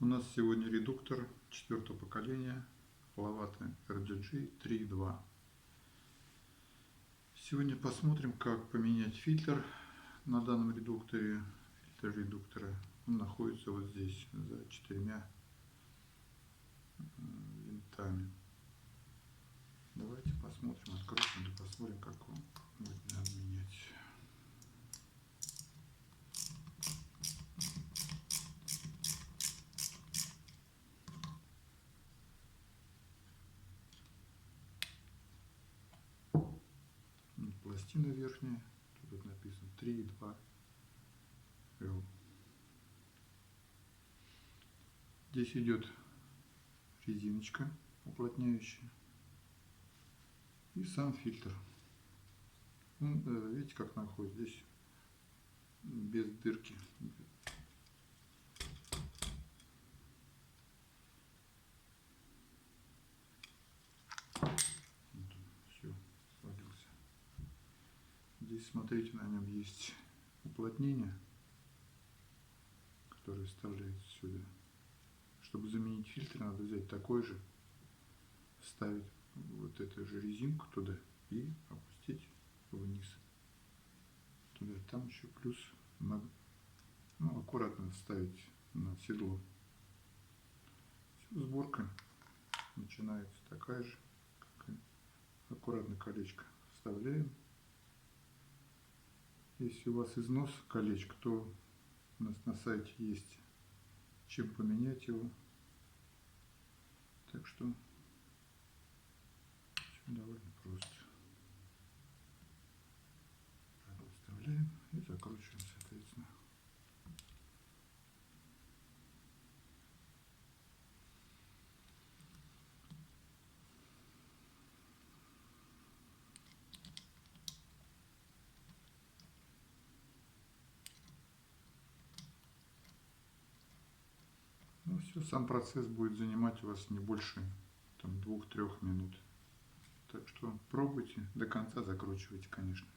У нас сегодня редуктор четвертого поколения Hovate RGG 3.2. Сегодня посмотрим, как поменять фильтр на данном редукторе. Фильтр редуктора он находится вот здесь за 4 винтами. Давайте посмотрим, откроем и посмотрим, как его надо менять. Пластина верхняя, тут написано 3.2 L. Здесь идет резиночка уплотняющая и сам фильтр. Видите, как находится здесь без дырки. Все, свалился. Здесь, смотрите, на нем есть уплотнение, которое вставляется сюда. Чтобы заменить фильтр, надо взять такой же, вставить вот эту же резинку туда и опустить вниз. Туда, там еще плюс аккуратно вставить на седло. Все, сборка начинается такая же. Аккуратно колечко вставляем. Если у вас износ колечка, то у нас на сайте есть чем поменять его. Так что все довольно просто. Вставляем и закручиваем, соответственно. Ну все, сам процесс будет занимать у вас не больше 2-3 минут. Так что пробуйте, до конца закручивайте, конечно.